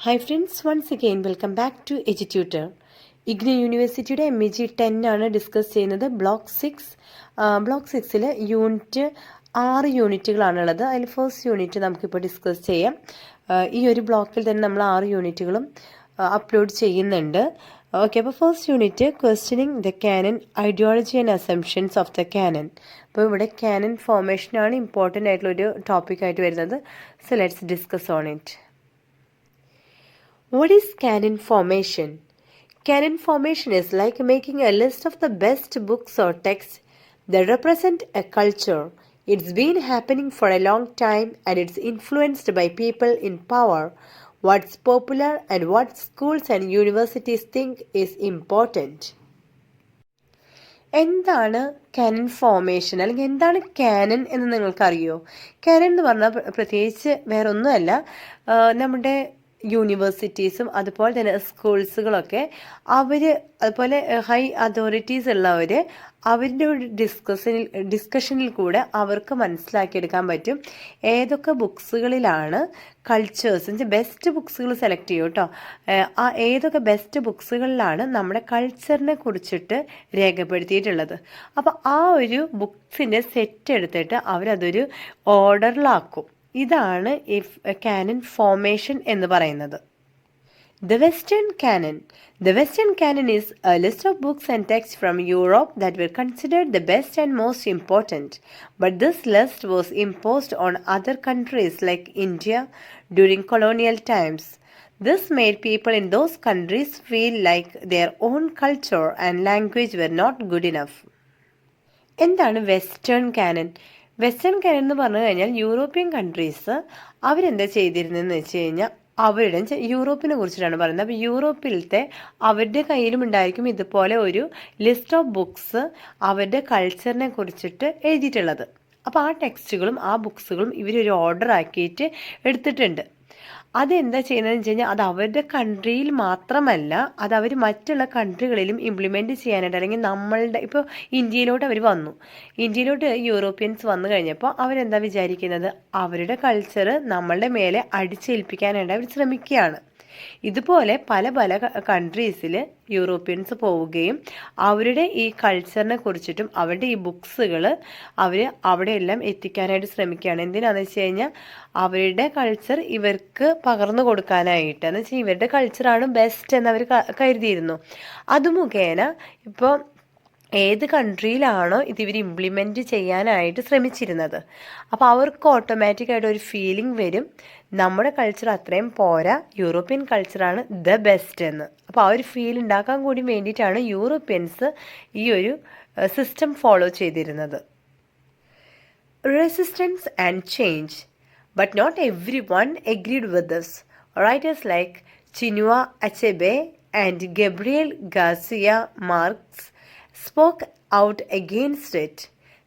Hi friends, once again welcome back to EduTutor. IGNOU യൂണിവേഴ്സിറ്റിയുടെ MEG 10 ആണ് discuss ചെയ്യുന്നത്. Block 6 unit 6 യൂണിറ്റുകളാണുള്ളത്. അതിൽ ഫസ്റ്റ് യൂണിറ്റ് നമുക്കിപ്പോൾ ഡിസ്കസ് ചെയ്യാം. ഈ ഒരു ബ്ലോക്കിൽ തന്നെ നമ്മൾ 6 യൂണിറ്റുകളും അപ്ലോഡ് ചെയ്യുന്നുണ്ട്. ഓക്കെ, അപ്പോൾ first unit questioning the canon, ideology and assumptions of the canon. അപ്പോൾ ഇവിടെ കാനൻ ഫോർമേഷനാണ് ഇമ്പോർട്ടൻ്റ് ആയിട്ടുള്ളൊരു ടോപ്പിക്കായിട്ട് വരുന്നത്. So let's discuss on it. What is canon formation? Canon formation is like making a list of the best books or texts that represent a culture. It's been happening for a long time and it's influenced by people in power. What's popular and what schools and universities think is important. എന്താണ് Canon formation, അല്ലെങ്കിൽ എന്താണ് Canon എന്ന് നിങ്ങൾക്കറിയോ? Canon എന്ന് പറഞ്ഞാൽ പ്രത്യേകിച്ച് വേറൊന്നുമല്ല, നമ്മുടെ യൂണിവേഴ്സിറ്റീസും അതുപോലെ തന്നെ സ്കൂൾസുകളൊക്കെ അതുപോലെ ഹൈ അതോറിറ്റീസ് ഉള്ളവർ അവരുടെ ഒരു ഡിസ്കഷനിൽ കൂടെ അവർക്ക് മനസ്സിലാക്കിയെടുക്കാൻ പറ്റും ഏതൊക്കെ ബുക്സുകളിലാണ് കൾച്ചേഴ്സ്, ബെസ്റ്റ് ബുക്സുകൾ സെലക്ട് ചെയ്യും കേട്ടോ. ഏതൊക്കെ ബെസ്റ്റ് ബുക്സുകളിലാണ് നമ്മുടെ കൾച്ചറിനെ കുറിച്ചിട്ട് രേഖപ്പെടുത്തിയിട്ടുള്ളത്. അപ്പോൾ ആ ഒരു ബുക്സിൻ്റെ സെറ്റ് എടുത്തിട്ട് അവരതൊരു ഓർഡറിലാക്കും. ഇതാണ് കാനൻ ഫോർമേഷൻ എന്ന് പറയുന്നത്. The Western Canon. The Western Canon is a list of books and texts from Europe that were considered the best and most important. But this list was imposed on other countries like India during colonial times. This made people in those countries feel like their own culture and language were not good enough. എന്താണ് western Canon? Western Canon എന്ന് പറഞ്ഞു കഴിഞ്ഞാൽ European countries അവരെന്താ ചെയ്തിരുന്നതെന്ന് വെച്ച് കഴിഞ്ഞാൽ അവരുടെ യൂറോപ്പിനെ കുറിച്ചിട്ടാണ് പറയുന്നത്. അപ്പോൾ യൂറോപ്പിലത്തെ അവരുടെ കയ്യിലും ഉണ്ടായിരിക്കും ഇതുപോലെ ഒരു ലിസ്റ്റ് ഓഫ് ബുക്സ് അവരുടെ കൾച്ചറിനെ കുറിച്ചിട്ട് എഴുതിയിട്ടുള്ളത്. അപ്പോൾ ആ ടെക്സ്റ്റുകളും ആ ബുക്സുകളും ഇവരൊരു ഓർഡർ ആക്കിയിട്ട് എടുത്തിട്ടുണ്ട്. അതെന്താ ചെയ്യുന്നതെന്ന് വെച്ച് കഴിഞ്ഞാൽ അത് അവരുടെ കൺട്രിയിൽ മാത്രമല്ല, അത് അവർ മറ്റുള്ള കൺട്രികളിലും ഇംപ്ലിമെൻറ്റ് ചെയ്യാനായിട്ട്, അല്ലെങ്കിൽ നമ്മളുടെ ഇപ്പോൾ ഇന്ത്യയിലോട്ട് അവർ വന്നു, ഇന്ത്യയിലോട്ട് യൂറോപ്യൻസ് വന്നു കഴിഞ്ഞപ്പോൾ അവരെന്താ വിചാരിക്കുന്നത്, അവരുടെ കൾച്ചർ നമ്മളുടെ മേലെ അടിച്ചേൽപ്പിക്കാനായിട്ട് അവർ ശ്രമിക്കുകയാണ്. ഇതുപോലെ പല പല കൺട്രീസിൽ യൂറോപ്യൻസ് പോവുകയും അവരുടെ ഈ കൾച്ചറിനെ കുറിച്ചിട്ടും അവരുടെ ഈ ബുക്സുകൾ അവർ അവിടെയെല്ലാം എത്തിക്കാനായിട്ട് ശ്രമിക്കുകയാണ്. എന്തിനാണെന്ന് വെച്ച് കഴിഞ്ഞാൽ അവരുടെ കൾച്ചർ ഇവർക്ക് പകർന്നു കൊടുക്കാനായിട്ട്, എന്ന് വെച്ചാൽ ഇവരുടെ കൾച്ചറാണ് ബെസ്റ്റ് എന്ന് അവർ കരുതിയിരുന്നു. അത് മുഖേന ഇപ്പോൾ ഏത് കൺട്രിയിലാണോ ഇവർ ഇംപ്ലിമെൻറ്റ് ചെയ്യാനായിട്ട് ശ്രമിച്ചിരുന്നത്, അപ്പോൾ അവർക്ക് ഓട്ടോമാറ്റിക്കായിട്ട് ഒരു ഫീലിംഗ് വരും, നമ്മുടെ കൾച്ചർ അത്രയും പോരാ, യൂറോപ്യൻ കൾച്ചറാണ് ദ ബെസ്റ്റ് എന്ന്. അപ്പോൾ ആ ഒരു ഫീൽ ഉണ്ടാക്കാൻ കൂടി വേണ്ടിയിട്ടാണ് യൂറോപ്യൻസ് ഈ ഒരു സിസ്റ്റം ഫോളോ ചെയ്തിരുന്നത്. Resistance and change. But not everyone agreed with this. Writers like Chinua Achebe and Gabriel Garcia Marquez spoke out against it.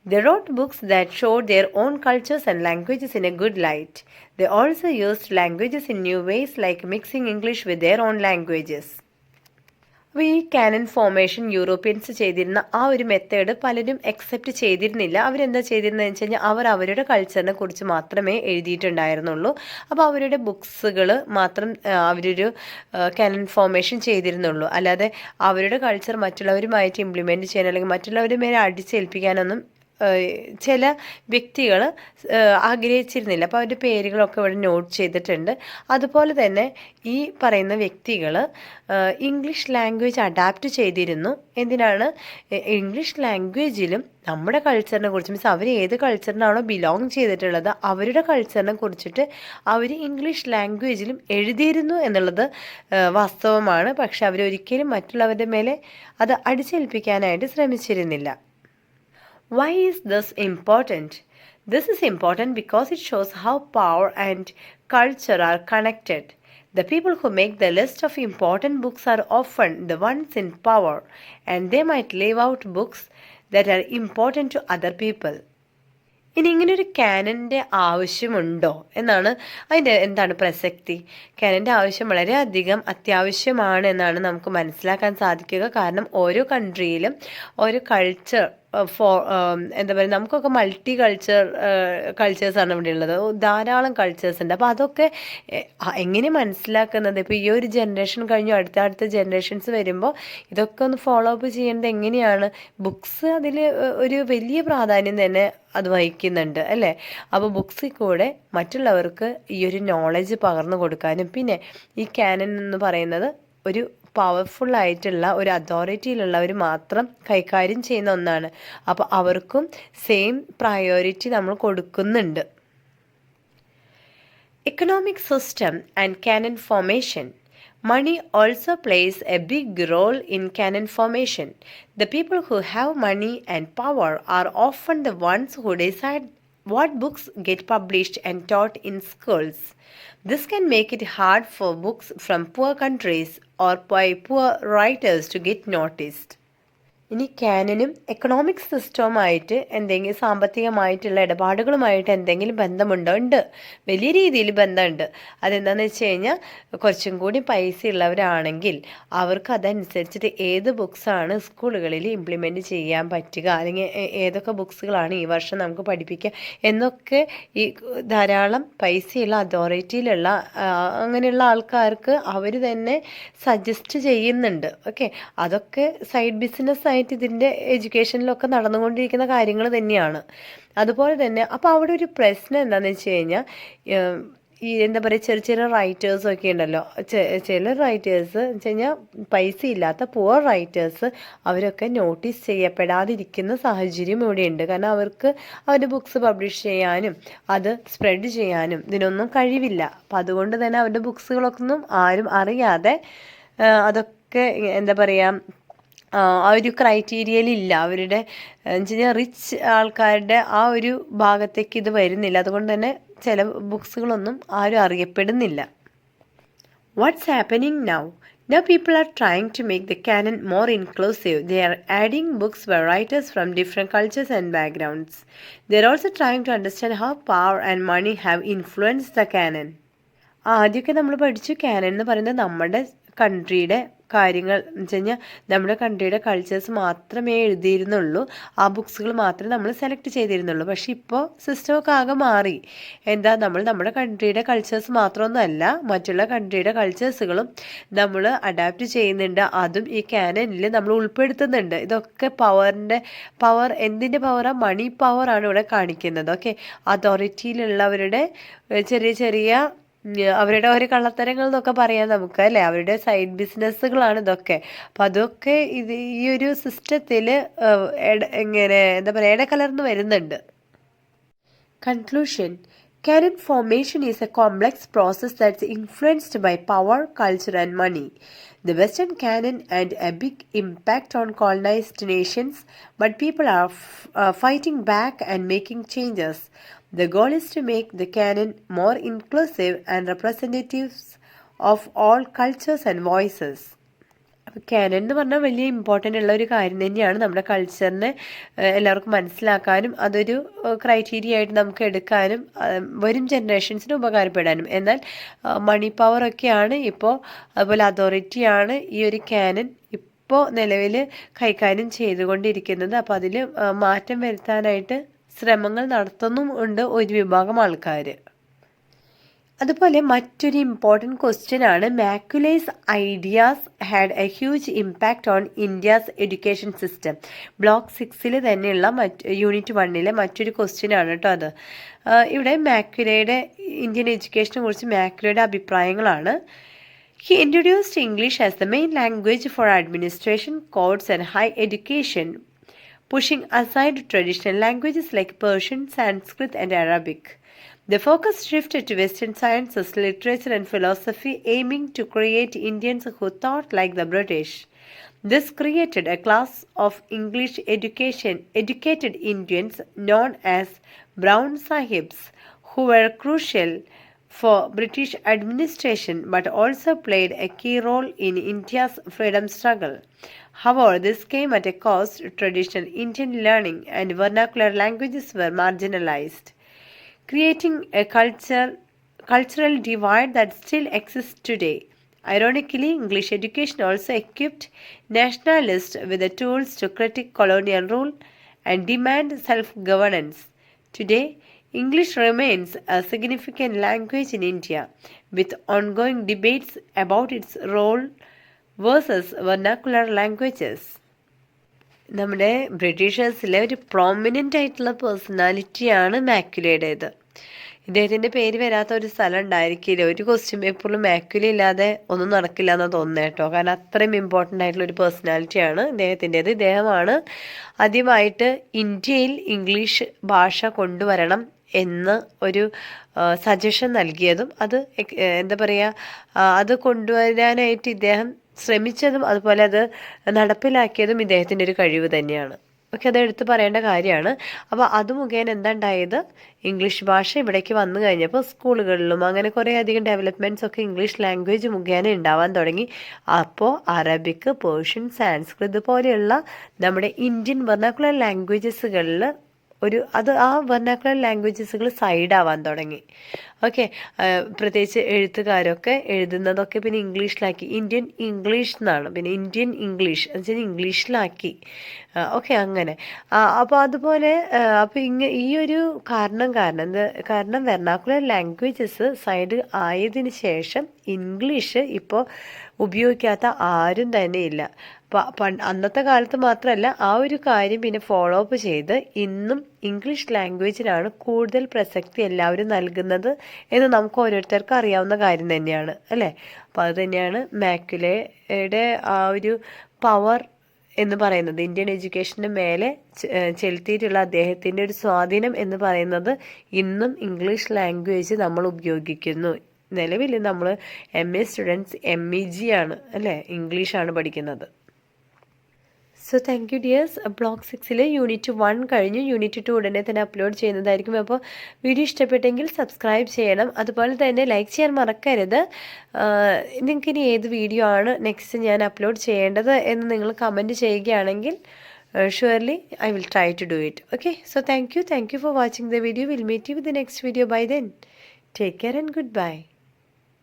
They wrote books that showed their own cultures and languages in a good light. They also used languages in new ways, like mixing English with their own languages. അപ്പോൾ ഈ Canon formation Europeans ചെയ്തിരുന്ന ആ ഒരു method പലരും accept ചെയ്തിരുന്നില്ല. അവരെന്താ ചെയ്തിരുന്നതെന്ന് വെച്ച് കഴിഞ്ഞാൽ അവർ അവരുടെ കൾച്ചറിനെ കുറിച്ച് മാത്രമേ എഴുതിയിട്ടുണ്ടായിരുന്നുള്ളൂ. അപ്പോൾ അവരുടെ ബുക്സുകൾ മാത്രം അവരൊരു കാനൻ ഫോർമേഷൻ ചെയ്തിരുന്നുള്ളൂ. അല്ലാതെ അവരുടെ കൾച്ചർ മറ്റുള്ളവരുമായിട്ട് ഇംപ്ലിമെൻറ്റ് ചെയ്യാൻ അല്ലെങ്കിൽ മറ്റുള്ളവരുടെ മേലെ അടിച്ചേൽപ്പിക്കാനൊന്നും ചില വ്യക്തികൾ ആഗ്രഹിച്ചിരുന്നില്ല. അപ്പോൾ അവരുടെ പേരുകളൊക്കെ ഇവിടെ നോട്ട് ചെയ്തിട്ടുണ്ട്. അതുപോലെ തന്നെ ഈ പറയുന്ന വ്യക്തികൾ ഇംഗ്ലീഷ് ലാംഗ്വേജ് അഡാപ്റ്റ് ചെയ്തിരുന്നു. എന്തിനാണ്? ഇംഗ്ലീഷ് ലാംഗ്വേജിലും നമ്മുടെ കൾച്ചറിനെ കുറിച്ച്, മീൻസ് അവർ ഏത് കൾച്ചറിനാണോ ബിലോങ് ചെയ്തിട്ടുള്ളത് അവരുടെ കൾച്ചറിനെ കുറിച്ചിട്ട് അവർ ഇംഗ്ലീഷ് ലാംഗ്വേജിലും എഴുതിയിരുന്നു എന്നുള്ളത് വാസ്തവമാണ്. പക്ഷെ അവരൊരിക്കലും മറ്റുള്ളവരുടെ മേലെ അത് അടിച്ചേൽപ്പിക്കാനായിട്ട് ശ്രമിച്ചിരുന്നില്ല. Why is this important? This is important because it shows how power and culture are connected. The people who make the list of important books are often the ones in power, and they might leave out books that are important to other people. ഇനി ഇങ്ങനൊരു കാനൻ്റെ ആവശ്യമുണ്ടോ എന്നാണ് എന്താണ് പ്രസക്തി. കാനൻ്റെ ആവശ്യം വളരെയധികം അത്യാവശ്യമാണ് എന്നാണ് നമുക്ക് മനസ്സിലാക്കാൻ സാധിക്കുക. കാരണം ഓരോ കൺട്രിയിലും ഓരോ കൾച്ചർ എന്താ പറയുക, നമുക്കൊക്കെ മൾട്ടി കൾച്ചേഴ്സാണ് ഇവിടെ ഉള്ളത്, ധാരാളം കൾച്ചേഴ്സ് ഉണ്ട്. അപ്പോൾ അതൊക്കെ എങ്ങനെ മനസ്സിലാക്കുന്നത്? ഇപ്പോൾ ഈ ഒരു ജനറേഷൻ കഴിഞ്ഞു അടുത്ത ജനറേഷൻസ് വരുമ്പോൾ ഇതൊക്കെ ഒന്ന് ഫോളോ അപ്പ് ചെയ്യേണ്ടത് എങ്ങനെയാണ്? ബുക്സ് അതിൽ ഒരു വലിയ പ്രാധാന്യം തന്നെ അത് വഹിക്കുന്നുണ്ട് അല്ലേ? അപ്പോൾ ബുക്സിൽ കൂടെ മറ്റുള്ളവർക്ക് ഈ ഒരു നോളജ് പകർന്നു കൊടുക്കാനും, പിന്നെ ഈ കാനൻ എന്ന് പറയുന്നത് ഒരു പവർഫുള്ളായിട്ടുള്ള ഒരു അതോറിറ്റിയിലുള്ളവർ മാത്രം കൈകാര്യം ചെയ്യുന്ന ഒന്നാണ്. അപ്പോൾ അവർക്കും സെയിം പ്രയോറിറ്റി നമ്മൾ കൊടുക്കുന്നുണ്ട്. Economic system and canon formation. Money also plays a big role in canon formation. The people who have money and power are often the ones who decide what books get published and taught in schools. This can make it hard for books from poor countries or by poor writers to get noticed. ഇനി കാനനും economic സിസ്റ്റവുമായിട്ട് എന്തെങ്കിലും സാമ്പത്തികമായിട്ടുള്ള ഇടപാടുകളുമായിട്ട് എന്തെങ്കിലും ബന്ധമുണ്ടോ? ഉണ്ട്, വലിയ രീതിയിൽ ബന്ധമുണ്ട്. അതെന്താണെന്ന് വെച്ച് കഴിഞ്ഞാൽ കുറച്ചും കൂടി പൈസ ഉള്ളവരാണെങ്കിൽ അവർക്ക് അതനുസരിച്ചിട്ട് ഏത് ബുക്സാണ് സ്കൂളുകളിൽ ഇംപ്ലിമെൻറ്റ് ചെയ്യാൻ പറ്റുക, അല്ലെങ്കിൽ ഏതൊക്കെ ബുക്സുകളാണ് ഈ വർഷം നമുക്ക് പഠിപ്പിക്കുക എന്നൊക്കെ ഈ ധാരാളം പൈസയുള്ള അതോറിറ്റിയിലുള്ള അങ്ങനെയുള്ള ആൾക്കാർക്ക് അവർ തന്നെ സജസ്റ്റ് ചെയ്യുന്നുണ്ട്. ഓക്കെ, അതൊക്കെ സൈഡ് ബിസിനസ് ആയിട്ട് ഇതിൻ്റെ എഡ്യൂക്കേഷനിലൊക്കെ നടന്നുകൊണ്ടിരിക്കുന്ന കാര്യങ്ങൾ തന്നെയാണ്. അതുപോലെ തന്നെ അപ്പോൾ അവിടെ ഒരു പ്രശ്നം എന്താണെന്ന് വെച്ച് കഴിഞ്ഞാൽ ഈ എന്താ പറയുക, ചെറിയ റൈറ്റേഴ്സൊക്കെ ഉണ്ടല്ലോ, ചില റൈറ്റേഴ്സ് എന്ന് വെച്ച് കഴിഞ്ഞാൽ പൈസ ഇല്ലാത്ത പുവർ റൈറ്റേഴ്സ് അവരൊക്കെ നോട്ടീസ് ചെയ്യപ്പെടാതിരിക്കുന്ന സാഹചര്യം ഇവിടെയുണ്ട്. കാരണം അവർക്ക് അവരുടെ ബുക്സ് പബ്ലിഷ് ചെയ്യാനും അത് സ്പ്രെഡ് ചെയ്യാനും ഇതിനൊന്നും കഴിവില്ല. അപ്പം അതുകൊണ്ട് തന്നെ അവരുടെ ബുക്സുകളൊക്കെ ഒന്നും ആരും അറിയാതെ അതൊക്കെ എന്താ പറയുക, ആ ഒരു ക്രൈറ്റീരിയയിലില്ല. അവരുടെ എന്ന് വെച്ച് കഴിഞ്ഞാൽ റിച്ച് ആൾക്കാരുടെ ആ ഒരു ഭാഗത്തേക്ക് ഇത് വരുന്നില്ല. അതുകൊണ്ട് തന്നെ ചില ബുക്സുകളൊന്നും ആരും അറിയപ്പെടുന്നില്ല. What's happening now? Now people are trying to make the canon more inclusive. They are adding books by writers from different cultures and backgrounds. They are also trying to understand how power and money have influenced the canon. ആദ്യമൊക്കെ നമ്മൾ പഠിച്ചു Canon എന്ന് പറയുന്നത് നമ്മുടെ കൺട്രിയുടെ കാര്യങ്ങൾ എന്ന് വെച്ച് കഴിഞ്ഞാൽ നമ്മുടെ കൺട്രിയുടെ കൾച്ചേഴ്സ് മാത്രമേ എഴുതിയിരുന്നുള്ളൂ, ആ ബുക്സുകൾ മാത്രമേ നമ്മൾ സെലക്ട് ചെയ്തിരുന്നുള്ളൂ. പക്ഷെ ഇപ്പോൾ സിസ്റ്റമൊക്കെ ആകെ മാറി. എന്താ, നമ്മൾ നമ്മുടെ കൺട്രിയുടെ കൾച്ചേഴ്സ് മാത്രമൊന്നുമല്ല, മറ്റുള്ള കൺട്രിയുടെ കൾച്ചേഴ്സുകളും നമ്മൾ അഡാപ്റ്റ് ചെയ്യുന്നുണ്ട്. അതും ഈ കാനനിൽ നമ്മൾ ഉൾപ്പെടുത്തുന്നുണ്ട്. ഇതൊക്കെ പവർ എന്തിൻ്റെ പവറാണ്? മണി പവറാണ് ഇവിടെ കാണിക്കുന്നത്. ഓക്കെ, അതോറിറ്റിയിലുള്ളവരുടെ ചെറിയ അവരുടെ ഒരു കള്ളത്തരങ്ങൾ എന്നൊക്കെ പറയാം നമുക്ക് അല്ലേ, അവരുടെ സൈഡ് ബിസിനസ്സുകളാണ് ഇതൊക്കെ. അപ്പം അതൊക്കെ ഈ ഒരു സിസ്റ്റത്തിൽ എങ്ങനെ എന്താ പറയുക, ഇടകലർന്ന് വരുന്നുണ്ട്. Conclusion. Canon formation is a complex process that's influenced by power, culture and money. The Western canon had a big impact on colonized nations, but people are fighting back and making changes. The goal is to make the canon more inclusive and representative of all cultures and voices. അപ്പോൾ Canon എന്ന് പറഞ്ഞാൽ വലിയ important ഉള്ള ഒരു കാര്യം തന്നെയാണ്. നമ്മുടെ കൾച്ചറിനെ എല്ലാവർക്കും മനസ്സിലാക്കാനും അതൊരു ക്രൈറ്റീരിയ ആയിട്ട് നമുക്ക് എടുക്കാനും വരും ജനറേഷൻസിന് ഉപകാരപ്പെടാനും. എന്നാൽ മണി പവറൊക്കെയാണ് ഇപ്പോൾ, അതുപോലെ അതോറിറ്റിയാണ് ഈ ഒരു കാനൻ ഇപ്പോൾ നിലവിൽ കൈകാര്യം ചെയ്തുകൊണ്ടിരിക്കുന്നത്. അപ്പോൾ അതിൽ മാറ്റം വരുത്താനായിട്ട് ശ്രമങ്ങൾ നടത്തുന്നുമുണ്ട് ഒരു വിഭാഗം ആൾക്കാർ. അതുപോലെ മറ്റൊരു ഇമ്പോർട്ടൻറ്റ് ക്വസ്റ്റ്യൻ ആണ്, Macaulay's ideas had a huge impact on India's education system. Block 6 തന്നെയുള്ള യൂണിറ്റ് 1 മറ്റൊരു ക്വസ്റ്റ്യൻ ആണ് കേട്ടോ അത്. ഇവിടെ മാക്കുലയുടെ ഇന്ത്യൻ എഡ്യൂക്കേഷനെ കുറിച്ച് മാക്കുലയുടെ അഭിപ്രായങ്ങളാണ്. He introduced English as the main language for administration, courts and higher education, pushing aside traditional languages like Persian, Sanskrit and Arabic. The focus shifted to Western sciences, literature and philosophy, aiming to create Indians who thought like the British. This created a class of educated Indians known as Brown Sahibs, who were crucial for British administration but also played a key role in India's freedom struggle. However, this came at a cost. Traditional Indian learning and vernacular languages were marginalized, creating a cultural divide that still exists today. Ironically, English education also equipped nationalists with the tools to critique colonial rule and demand self-governance. Today, English remains a significant language in India, with ongoing debates about its role versus vernacular languages. നമ്മുടെ ബ്രിട്ടീഷേഴ്സിലെ ഒരു prominent ആയിട്ടുള്ള പേഴ്സണാലിറ്റിയാണ് മാക്യുലയുടേത്. ഇദ്ദേഹത്തിൻ്റെ പേര് വരാത്ത ഒരു സ്ഥലം ഉണ്ടായിരിക്കില്ല. ഒരു ക്വസ്റ്റ്യൻ പേപ്പറിലും മാക്യുല ഇല്ലാതെ ഒന്നും നടക്കില്ല എന്ന് തോന്നുന്നത് കേട്ടോ. കാരണം അത്രയും ഇമ്പോർട്ടൻ്റ് ആയിട്ടുള്ള ഒരു പേഴ്സണാലിറ്റിയാണ് ഇദ്ദേഹത്തിൻ്റേത്. ഇദ്ദേഹമാണ് ആദ്യമായിട്ട് ഇന്ത്യയിൽ ഇംഗ്ലീഷ് ഭാഷ കൊണ്ടുവരണം എന്ന് ഒരു സജഷൻ നൽകിയതും അത് എന്താ പറയുക, അത് കൊണ്ടുവരാനായിട്ട് ഇദ്ദേഹം ശ്രമിച്ചതും അതുപോലെ അത് നടപ്പിലാക്കിയതും ഇദ്ദേഹത്തിൻ്റെ ഒരു കഴിവ് തന്നെയാണ്. ഓക്കെ, അത് എടുത്ത് പറയേണ്ട കാര്യമാണ്. അപ്പോൾ അത് മുഖേന എന്താ ഉണ്ടായത്, ഇംഗ്ലീഷ് ഭാഷ ഇവിടേക്ക് വന്നു കഴിഞ്ഞപ്പോൾ സ്കൂളുകളിലും അങ്ങനെ കുറേ അധികം ഡെവലപ്മെൻറ്റ്സ് ഒക്കെ ഇംഗ്ലീഷ് ലാംഗ്വേജ് മുഖേന ഉണ്ടാവാൻ തുടങ്ങി. അപ്പോൾ അറബിക്, പേർഷ്യൻ, സാൻസ്ക്രിത് പോലെയുള്ള നമ്മുടെ ഇന്ത്യൻ വെർനാക്കുലർ ലാംഗ്വേജസുകളിൽ ആ വെർനാക്കുലർ ലാംഗ്വേജസുകൾ സൈഡാവാൻ തുടങ്ങി. ഓക്കെ, പ്രത്യേകിച്ച് എഴുത്തുകാരൊക്കെ എഴുതുന്നതൊക്കെ പിന്നെ ഇംഗ്ലീഷിലാക്കി. ഇന്ത്യൻ ഇംഗ്ലീഷ് എന്നാണ്, പിന്നെ ഇന്ത്യൻ ഇംഗ്ലീഷ് എന്ന് വെച്ചാൽ ഇംഗ്ലീഷിലാക്കി. ഓക്കെ, അങ്ങനെ. അപ്പോൾ അതുപോലെ അപ്പോൾ ഈ ഒരു കാരണം വെർനാക്കുലർ ലാംഗ്വേജസ് സൈഡ് ആയതിനു ശേഷം ഇംഗ്ലീഷ് ഇപ്പോൾ ഉപയോഗിക്കാത്ത ആരും തന്നെ ഇല്ല. അന്നത്തെ കാലത്ത് മാത്രമല്ല, ആ ഒരു കാര്യം പിന്നെ ഫോളോ അപ്പ് ചെയ്ത് ഇന്നും ഇംഗ്ലീഷ് ലാംഗ്വേജിനാണ് കൂടുതൽ പ്രസക്തി എല്ലാവരും നൽകുന്നത് എന്ന് നമുക്ക് ഓരോരുത്തർക്കും അറിയാവുന്ന കാര്യം തന്നെയാണ്, അല്ലേ? അപ്പോൾ അത് തന്നെയാണ് മാക്യുലയുടെ ആ ഒരു പവർ എന്ന് പറയുന്നത്. ഇന്ത്യൻ എഡ്യൂക്കേഷന് മേലെ ചെലുത്തിയിട്ടുള്ള അദ്ദേഹത്തിൻ്റെ ഒരു സ്വാധീനം എന്ന് പറയുന്നത് ഇന്നും ഇംഗ്ലീഷ് ലാംഗ്വേജ് നമ്മൾ ഉപയോഗിക്കുന്നു. നിലവിൽ നമ്മൾ MA സ്റ്റുഡൻസ് MEG ആണ്, അല്ലേ? ഇംഗ്ലീഷാണ് പഠിക്കുന്നത്. So thank you dears. Block 6 unit 1 കഴിഞ്ഞു. യൂണിറ്റ് 2 ഉടനെ തന്നെ അപ്ലോഡ് ചെയ്യുന്നതായിരിക്കും. അപ്പോൾ വീഡിയോ ഇഷ്ടപ്പെട്ടെങ്കിൽ സബ്സ്ക്രൈബ് ചെയ്യണം. അതുപോലെ തന്നെ ലൈക്ക് ചെയ്യാൻ മറക്കരുത്. നിങ്ങൾക്ക് ഇനി ഏത് വീഡിയോ ആണ് നെക്സ്റ്റ് ഞാൻ അപ്ലോഡ് ചെയ്യേണ്ടത് എന്ന് നിങ്ങൾ കമൻറ്റ് ചെയ്യുകയാണെങ്കിൽ surely I will try to do it. Okay, so thank you for watching the video. We'll meet you with the next video. By then, take care and goodbye.